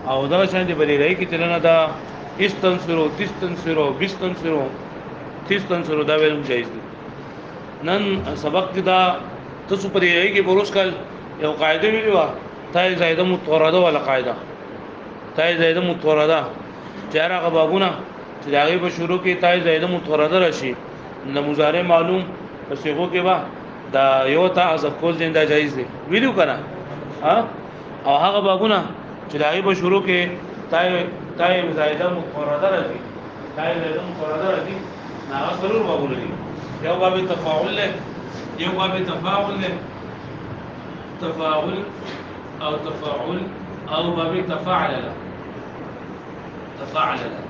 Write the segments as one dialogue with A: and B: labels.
A: او دا شان دي بری رہی کی چلنا دا استنصرو تستنصرو بستنصرو تستنصرو دا ویلم جایز دي نن سبق کې دا تاسو پرې رہی کی بروس کال یو قاعده ویلو تای زائده متورده ولا قاعده تای زائده متورده چهره غبابونه چې داغه په شروع کې تای زائده متورده راشي نو مضارع معلوم پس یو کې با دا یو تا حذف کول زنده جایز دي ویلو کنه ها او هغه بابونه چې داغه په شروع کې تای زائده متورده راشي تای زائده متورده راشي هغه ضرور بابونه دي یو باب تفاعل له یو باب تفاعل له تفاعل او تفاعل او باب تفاعل له تفاعل له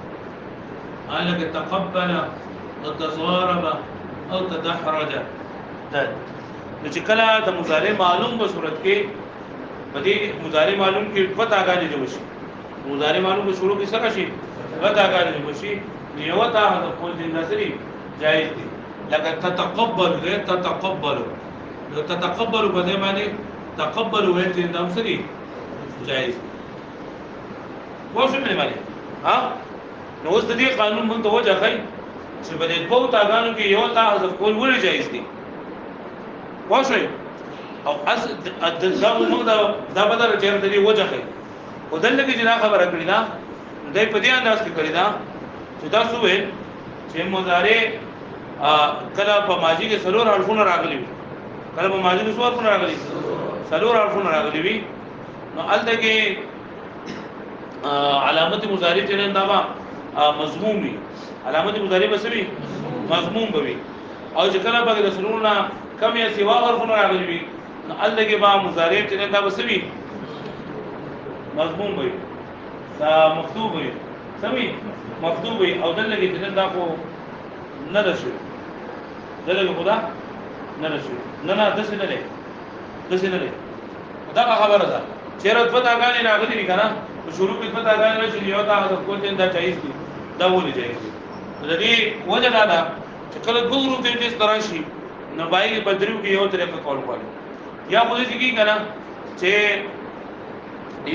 A: قال لك تقبل او تضارب او تدحرج ده نو چې کله د مضارع معلوم په صورت کې بدی مضارع معلوم کې پتا غاړي دی وشي مضارع معلوم په شروع کې څه شي پتا غاړي دی وشي یو تا د خپل د نظری جایز دي لکه تتقبل غیر تتقبل نو تتقبل په دې معنی تقبل ویل دي نام سری جایز واښه مې معنی ها نو اوس د دې قانون مونږ ته وجه خای چې په دې دوه تاګانو کې یو تا حذف کول ولې جایز دي واښه او از د ځاو موږ دا بدل چیرې د دې وجه خای او دلته کې جنا خبره کړی دا دای په دې انداز کې کړی دا چې تاسو وې چې مضارع کله په ماضي کې سلور حرفونه راغلي وي کله په ماضي کې څو حرفونه راغلي سلور حرفونه راغلي وي نو الته کې علامت مضارع چې نن دا مضموم وي علامت مضارع به سوي مضموم وي او چې کله به د سلورنا کم یا سوا حرفونه راغلي وي نو الته کې به مضارع چې نن دا به سوي مضموم وي دا مکتوب وي سوي مکتوب وي او دلته کې چې دا کو نه راشي دلته خدا نه راشي نه دسه نه لري دسه نه لري دا خبره ده چیرې پتا غانې راغلي دي کنه شروع کې پتا غانې راشي یو تا د کوم دا جایز دي دا ولې جایز دي د دې وجه دا ده چې کله ګورو ته دې تراشي نه بای بدرو کې یو طریقه کول کوي یا مو دې کې کنه چې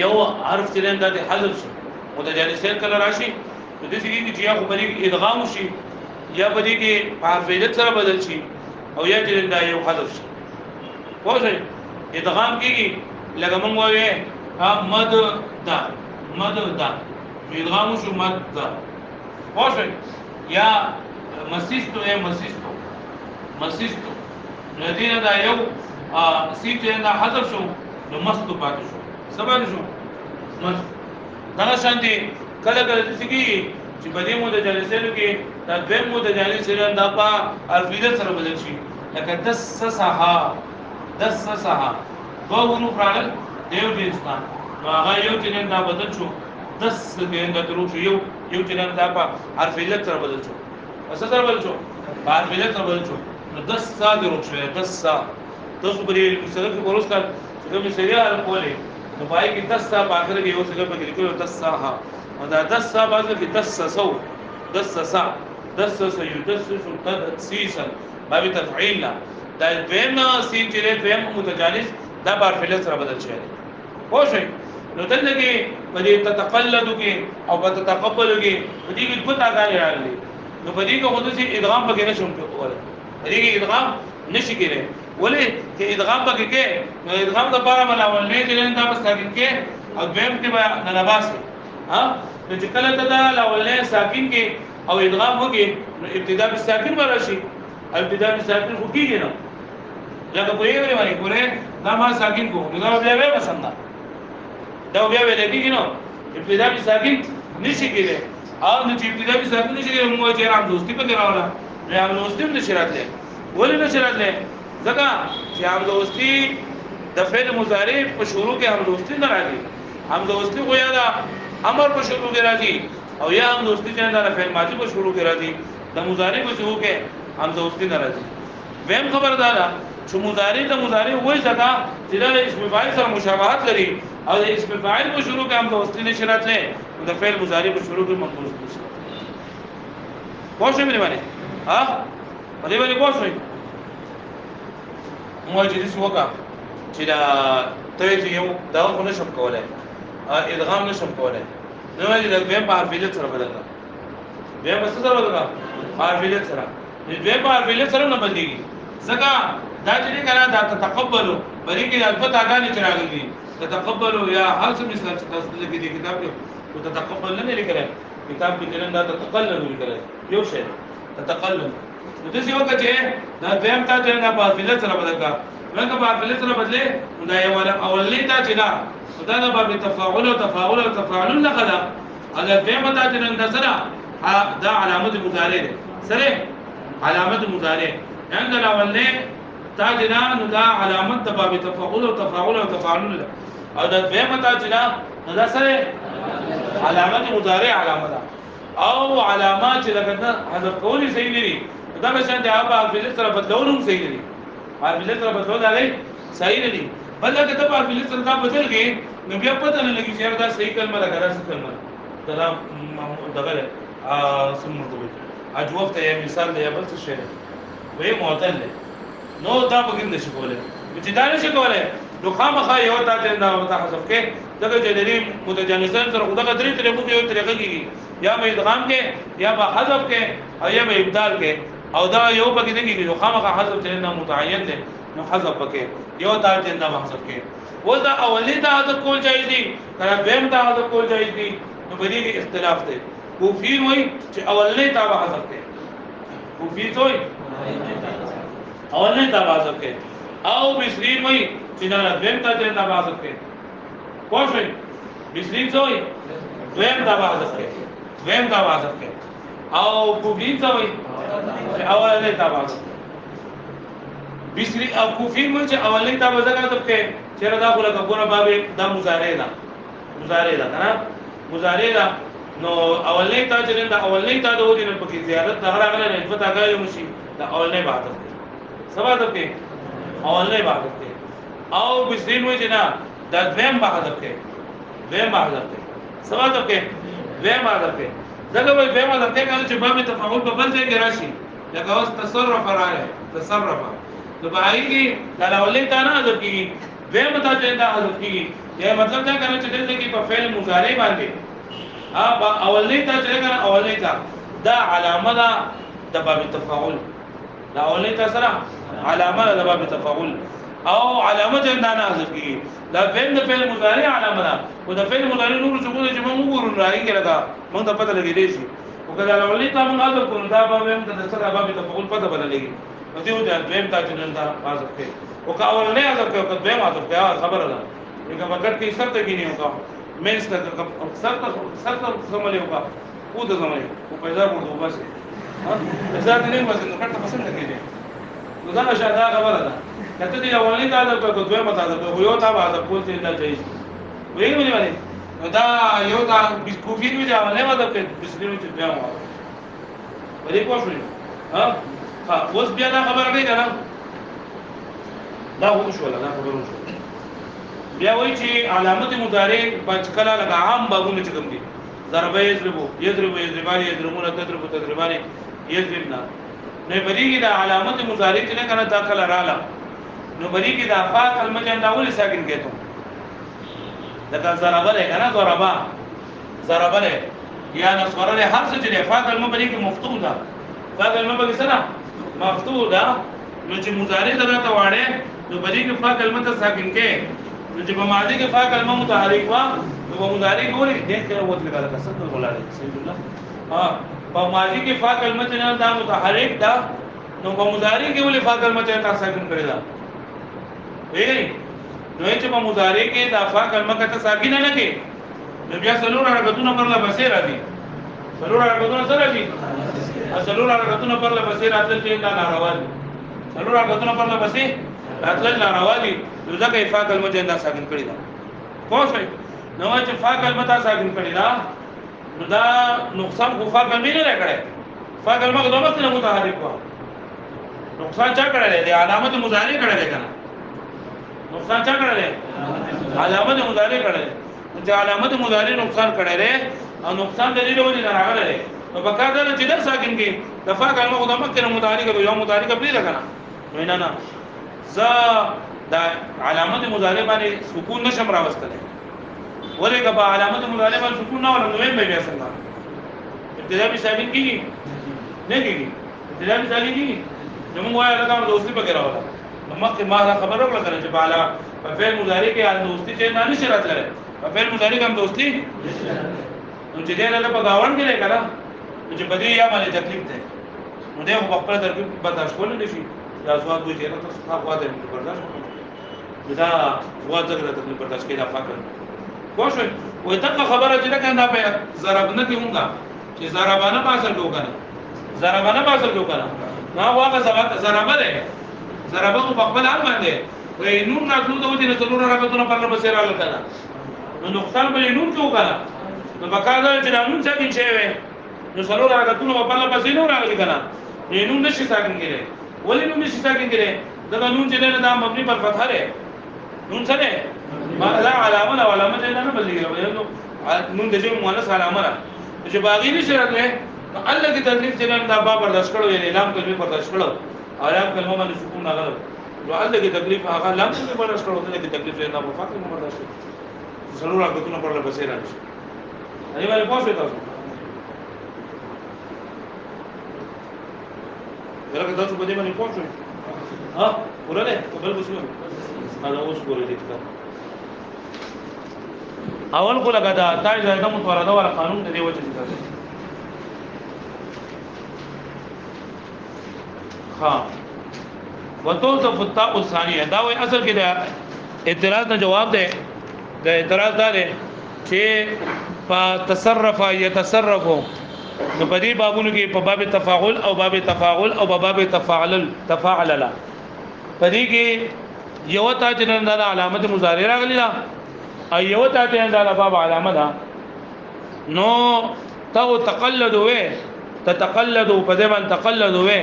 A: یو حرف چې لنده د حذف شي متجانسین کله راشي د دې کې چې یا خو بری ادغام شي یا بری کې حرفیت سره بدل شي او یا چې لنده یو حذف شي پوهه ادغام کېږي لکه موږ وایو مد دا ادغام شو مد دا پوهه یا مسیستو ندینه دا یو سیټ نه حذف شو نو مستو پاتې شو سبا شو مست دا شانتي کله کله چې چې بدی مو د جلسېلو کې دا دویم مو د جلسېلو دا په الفیده سره بدل شي لکه دسسها دوه حروف راغل دیو دېستا هغه یو چې نن دا بدل شو دس کې دا درو شو یو چې نن دا په الفیده سره بدل شو څه سره بدل شو په الفیده سره بدل شو نو دس سا درو شو دس سا تاسو بری سره کې ورس کړ چې کوم سریه الکولې نو پای کې 10 سا په اخر کې یو څه په کې لیکلو 10 سا ها او دا 10 سا باندې کې 10 سو 10 سا يدسس تدسيسا باب تفعيل لا دا دویم سین چې دویم متجانس دا بار فعل سره بدل شي خو شي نو دلته کې په دې تتقلد کې او په تتقبل کې په دې کې پتا غالي راغلي نو په دې کې خود سي ادغام پکې نشم کوله په دې کې ادغام نشي کېږي ولې چې ادغام پکې کې نو ادغام د لپاره ملاول نه دي نه تاسو ساکن کې او دویم کې به نلباسه ها نو چې کله دا لاول نه ساکن کې او ادغام وکي نو ابتدا بالساکن ورشي ابتدا بالساکن خو کېږي نو لکه په یوه باندې ګوره دا ما ساکن کو نو دا بیا به پسند دا بیا به لګي نو ابتدا بالساکن نشي کېږي او نو چې ابتدا بالساکن نشي کېږي مو چې رام دوستي په راولا رام دوستي نشي راتله ولې نشي راتله ځکه چې هم دوستي د فعل مضارع په شروع کې هم دوستي نه راځي هم دوستي خو یا دا امر په شروع کې راځي او یا هم دوستي چې دا فعل ماضي په شروع کې راځي د مضارع په شروع کې هم دوستي نه راځي ویم خبردار چې مضارع د مضارع وایي ځکه چې د اسم فاعل سره مشابهت لري او د اسم فاعل په شروع کې هم دوستي نشي راتله د فعل مضارع په شروع کې منقوص نشي پوښتنه مې باندې ها په دې باندې پوښتنه مو چې دې وکا چې دا ته چې یو دا خو نشم کولای ادغام نشم کولای نو د دویم په حرف علت سره بدل کا بیا بس سره بدل کا حرف علت سره دویم په حرف علت سره نه بدلیږي ځکه دا چې کنه دا تتقبلوا بری کې الفت اغانې چراغلي تتقبلوا یا هر څه مثال تاسو د دې کتاب کې تتقبل نه لیکل کتاب کې جنن دا تتقلل لیکل یو شی تتقلل نو د څه وخت چې دا دویم تا چې نه په حرف علت سره بدل کا لکه په حرف علت سره بدلې دا یو اولنی تا چې دا دا د باب تفاعل او تفاعل او تفاعل لغدا اگر دویمه تا چې نن سره دا علامت مضارع ده سره علامت مضارع عند الاولنی تا چې نو دا علامت د باب تفاعل او تفاعل او تفاعل او دا دویمه تا چې دا سره علامت مضارع علامه او علامات چې لکه حذف کولی صحیح لري دا به څنګه هغه په فعل سره بدلولم صحیح لري په فعل سره بدلول هغه صحیح لري بل دا کته په فعل سره دا بدل کې نو بیا پته نه لګي چې دا صحیح کلمه ده غلط کلمه ده دا دغه سم مرتبه اجوبت یا مثال دی بل څه شی وې معتل نو دا بګین نشي کولای چې دا نشي کولای نو خامخا یو تا ته دا حذف کې دغه جدري متجانسان سره خدای درې طریقو کې یو طریقه کېږي یا به ادغام کې یا به حذف کې او یا به ابدال کې او دا یو پکې نه کېږي نو خامخا حذف چې نه متعین دی نو حذف پکې یو تا ته نه حذف کې ودا اولی دا حذف کول جایز دي کله بهم دا حذف کول جایز دي نو په دې کې اختلاف دی کوفی وایي چې اولی تا حذف کې کوفی وایي اولی تا حذف کې او بصری وایي چې دا بهم تا ته نه حذف کې کوفی بصری وایي بهم تا حذف کې بهم تا حذف کې او کوفی وایي چې اولی تا حذف کې بصری او کوفی مونږ چې اولی تا وځه کې چیرې دا خو لکه ګوره باب دا مضارع ده کنه مضارع ده نو اولنی تا چې دا اولنی تا د ودی نه پکې زیادت دا راغله نه پتا غاړي مشي دا اولنی بعد سبا ته کې اولنی بعد کې او بسرین وې نه دا دویم بعد کې سبا ته کې دویم بعد کې دغه وې دویم بعد کې کله چې باب تفاعل په بل ځای کې راشي لکه اوس تصرف راغی تصرف نو باندې دا اولنی تا نه حذف کیږي دویم تا چې دا حذف کیږي یا مطلب دا کنه چې دلته کې په فعل مضارع باندې اولنی تا چې کنه اولنی تا دا علامه ده د باب تفاعل دا اولنی تا سره علامه ده د باب تفاعل او علامه چې دا نه حذف کیږي دا فعل د فعل مضارع علامه ده او د فعل مضارع نور څه کوم چې موږ وګورو راځي کې لګا موږ ته پته لګیږي شي او کله اولنی تا موږ حذف کوو دا به هم د سره باب تفاعل پته بدلېږي نو دیو دا دویم تا چې نن دا حذف کوي او کا اول نه حذف کوي او دویم حذف کوي خبره ده لکه مگر کې شرط کې نه ہوگا مینس ته شرط سملې ہوگا او د زمانه او پیدا ورته بس ها ځکه نه وځي نو کټه پسند کېږي نو دا شاده خبره ده کته دی اولنی دا حذف کوي دویم تا حذف کوي یو تا حذف کول چې دا ځای وایي ونی نو دا یو دا کوفی دی دا نه حذف کوي بسلیم چې بیا مو ولې کوښښ ها اوس بیا دا خبره نه کړم دا وښه ولا دا خبره وشو بیا وایي چې علامت مضارع پنځ کله لکه عام بابونه چې کوم دي ضربه یضربو یضربان یضربون تضرب تضربان یضربنا نو بریږي دا علامت مضارع چې نه کنه دا کله رااله نو بریږي دا فا کلمه چې دا ولې ساکن کېته دا ضربه نه کنه ضربه نه یا نصره له هر څه چې فا کلمه بریږي مفتوح ده فا کلمه به سره مفتوح ده نو چې مضارع درته واړې نو بری کې فا کلمه ته ساکن کې نو چې په ماضي کې فا کلمه متحرک وا نو په مضارع کې ولې دې کې وته لګا ده څه ولاړې صحیح الله ها په ماضي کې فا کلمه ته نه دا متحرک ده نو په مضارع کې ولې فا کلمه ته ساکن کړی ده وی نو چې په مضارع کې دا فا کلمه ته ساکن نه کې نو بیا څلور حرکتونه پر لا بسې راځي څلور حرکتونه سره دي څلور حرکتونه پر لا بسې راتل چې دا ناروا دي څلور حرکتونه پر لا بسې راتل ناروا دي ځکه فا کلمه ته دا ساکن کړی ده کوښښ نو چې فا کلمه ته ساکن کړی ده نو دا نقصان خو فا کلمه نه کړی فا کلمه د وخت نه متحرک و نقصان چا کړی دی علامت مضارع کړی دی کنه نقصان چا کړی دی علامت مضارع کړی دی چې علامت مضارع نقصان کړی دی او نقصان د دې له وجې نه راغلی دی نو بقا دا چې در ساکن کې د فا کلمه خو د مکه متحرک دی یو متحرک پرې ده کنه نو نه ز دا علامت مضارع باندې سکون نشم راوستل ولې کبا علامت مضارع باندې سکون نه ولا نوې به بیا څنګه ابتدا به ساکن کیږي نه کیږي ابتدا به ساکن کیږي نو موږ وایو لکه دوستي پکې راوړل نو مخکې ما خبر ورکړه کنه چې بالا په فعل مضارع کې ان دوستي چې نه نشي راتللی په فعل مضارع کې هم دوستي نو چې دې نه په گاوند کې لګا نو چې بدی یا باندې تکلیف ده نو دې په خپل ترکیب برداشت کول نه شي دا سوال دوی چې تاسو څنګه واده برداشت وکړئ دا واده غره تکلیف برداشت کړه فقط کوښښ وي دا خبره چې دا کنه په ضربنه کې مونږه چې ضربانه پاسل کو کنه ضربانه پاسل کو کنه نو هغه ضربه ده ضربه په خپل حال باندې وي نور راځو ته چې څلور راکتونه پر لبسه را لکه نو نقصان به نور کې وکړه نو بقاله چې نون څه کې وي نو څلور راکتونه په خپل لبسه نور راغلي کنه نون نشي ساکن کېږي ولې نون نشي ساکن کېږي دا نون چې نه دا مبني پر فتح ده نون څه ده ما لا علامه ولا علامه نه بلګي نون د جمع مؤنث علامه ده چې باغی نشي راغله نو الله کی تکلیف چې نه دا باب برداشت کړو اعلان کلمه برداشت کړو اعلان کلمه باندې سکون راغله نو الله کی تکلیف هغه لام څه برداشت کړو ته کی تکلیف نه په فقط نه برداشت ضرور راغتونه پر لبسه راځي ای باندې پوښتنه تاسو درګه تاسو په دې باندې پوښتنه ها ورته قبل وسو دا اوس ګورې دي اول کو لگا دا تای ځای کوم تورده ولا قانون دی وجه دي ها وتوصف التاء الثانيه دا وای اصل کې دا اعتراض نه جواب ده د اعتراض دا ده چې په تصرف يتصرفو نو په دې بابونو کې په باب تفاعل او باب تفاعل او باب تفاعل لا په دې کې یو تا چې نن دا علامت مضارع راغلی دا ایو تا ته دا باب علامه ده نو تو تقلد وې تتقلد په دې باندې تقلد وې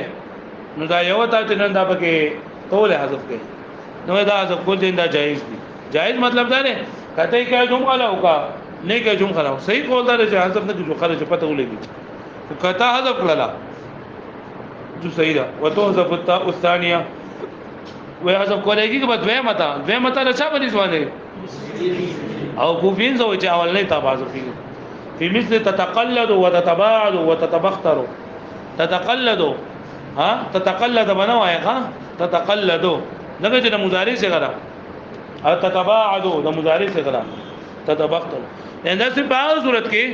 A: نو دا یو تا ته نن دا پکې ټول حذف کړي نو دا حذف کول دي دا جایز دي جایز مطلب دا نه کته کې جمعه لا وکا نه کې جمعه لا صحیح قول دا چې حذف نه کیږي خرج پته ولګي کته حذف کړلا جو صحیح ده وتو حذف التاء الثانيه وې حذف کولېږي که دوه متا له چا باندې ځوانه او کوفین زو چې اول نه تابع فيه في مثل تتقلد وتتباعد وتتبختر تتقلد ها تتقلد بنوای ها تتقلد دغه چې د مضارع څخه را او تتباعد د مضارع څخه را تتبختر دا څه په صورت کې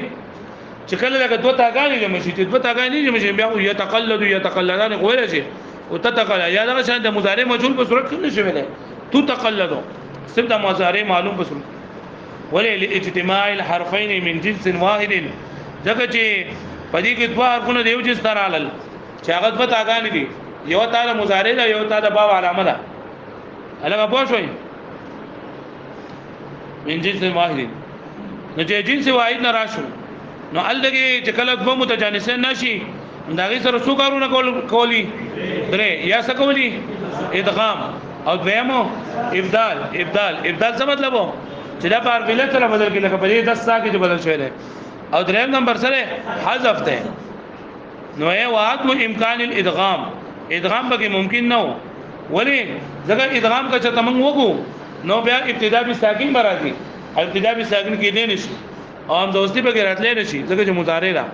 A: چې کله لکه دوه تاګانی د مشي دوه تاګانی د مشي بیا یتقلدان غوړل شي او تتقلد یا دغه شان د مضارع مجهول په صورت کې نشي ویلې تو تقلدو سبت مضارع معلوم بسل ولې لاجتماع الحرفين من جنس واحد ځکه چې پدې کې دوه حرفونه د یو جنس سره علل چې هغه په تاګان دي یو تعالی مضارع ده یو تعالی باب علامه ده هغه پوه شوي من جنس واحد نو چې جنس واحد نه راشو نو الګي چې کله دوه متجانسین نشي دا غي سره څو کارونه کولی درې یا څه کولی ادغام او دویمو ابدال څه مطلب وو چې دا په فعل سره بدل کې لکه په دې 10 سا کې چې بدل شوی دی او دریم نمبر سره حذف ده نو یې وعدم امکان الادغام به ممکن نه ولی ځکه ادغام کا چې تمنګ وګو نو بیا ابتدا به ساکن برازي ابتدا به ساکن کې نه نشي او هم دوستي به راتلې نشي ځکه چې مضارع را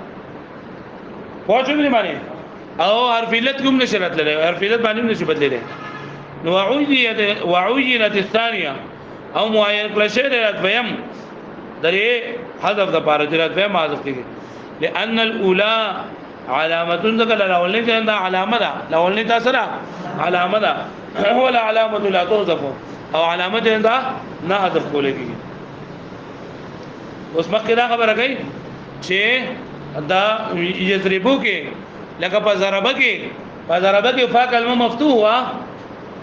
A: پوښتنه باندې او حرف علت کوم نشي راتلې حرف علت باندې نشي بدلې نو وعینت الثانیه او معین کلشه ده دویم درې حذف د پاره درې دویم حذف کیږي لئن الاولى علامه ذکر الاولنی دا علامه ده الاولنی تاسو را علامه ده هو العلامه لا تحذف او علامه ده نه حذف کولېږي اوس مخکې دا خبره کوي چې دا یضربو کې لکه په ضربه کې فا کلمه مفتوح وا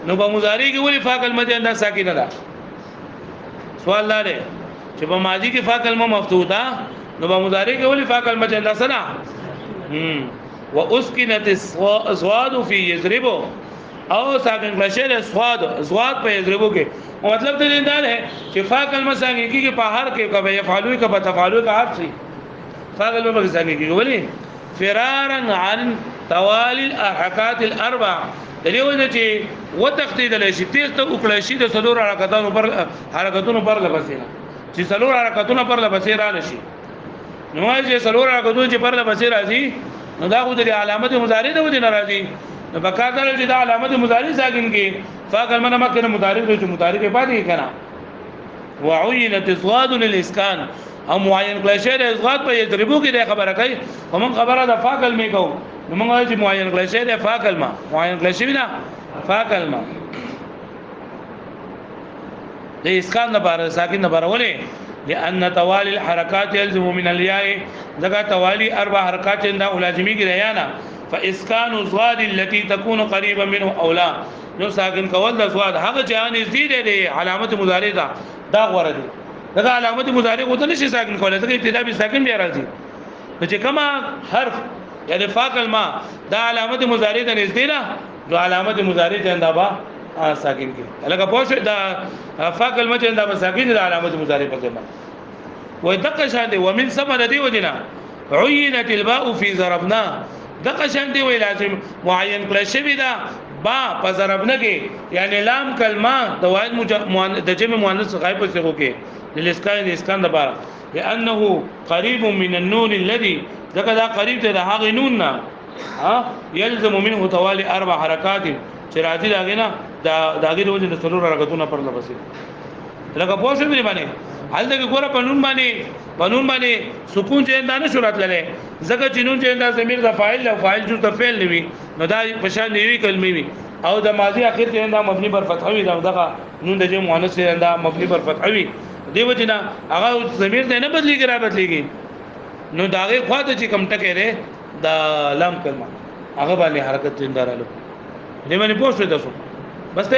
A: نو په مضارع کې ولې فا کلمه دې انداز ساکنه ده سوال لاره چې په ماضي کې فا کلمه مفتوح ده نو په مضارع کې ولې فا کلمه دې انداز نه واسكنت الصواد في يضرب او ساکن کلشه صواد په یضربو کې مطلب دې دا ده چې فا کلمه څنګه کې په هر کې کبه يفعلوا کبه تفعلوا کا حرف شي فا کلمه په څنګه کې ولې فرارا عن توالي الحركات الاربع دلیو چې وتختید لشي تیز ته وکړی شي د څلور حرکتونو پر لبسینا چې څلور حرکتونه پر لپسې را نشي نو چې څلور حرکتونه چې پر لپسې راځي نو دا خو د علامت مضارع د وجه ناراضي نو بکا دل چې دا علامت مضارع ساکن کې فاقل من مکه مضارع د مضارع په پاتې کنا وعينت اصغاد للاسكان او معین کله شی د اصغاد په یضربو کې د خبره کوي ومن خبره د فاقل می کو نو موږ چې معین کله شی د فاقل ما معین کله شی نه فاقل ما د اسکان لپاره ساکن لپاره ولې لأن توالي الحركات يلزم من الياء ذکر توالي اربع حرکات دا لازمي کې ریانا فاسكان الصاد التي تكون قريبا منه اولا نو ساکن کول د صاد هغه جهان زیاده دی علامت مضارع دا غوړه دي دا علامت مضارع کوته نشي ساکن کولای دا ابتدا به ساکن بیا راځي چې کما حرف یعنی فاقل ما دا علامت مضارع ته نږدې نه نو علامت مضارع ته انده ساکن کې لکه پوښ دا فاقل مچ انده ساکن دا علامت مضارع په ځما وای دغه شان دی ومن ثم ندی ودینا عینت الباء فی ضربنا دغه شان دی وی لازم معین کړی شوی دا با په ضربنا کې یعنی لام کلمه د واحد د جمع مؤنث غایب څخه کې للاسکان اسکان د بار لانه قریب من النون الذي ذکر دا قریب ته د هغه نون نه يلزم منه توالي اربع حرکات چې راځي داګه نه داګه د وجه د څلور حرکتونه پر لپسې لکه پوښتنه دی باندې حال دغه ګوره پنون باندې سکون چې اندانه شورات لره زګه چینون چې اندا ضمیر د فاعل او فاعل جو ته فعل نیوي نو دا په شان نیوي کلمې وي او د ماضی اخر چې اندا مبني پر فتح وي دا دغه نون د جمع مؤنث اندا مبني پر فتح وي دیو جنا هغه ضمیر نه بدلیږي را بدلیږي نو داغه خواته چې کم ټکه لري دا لام کلمه هغه باندې حرکت زندارالو دې باندې پوښتنه تاسو بس ته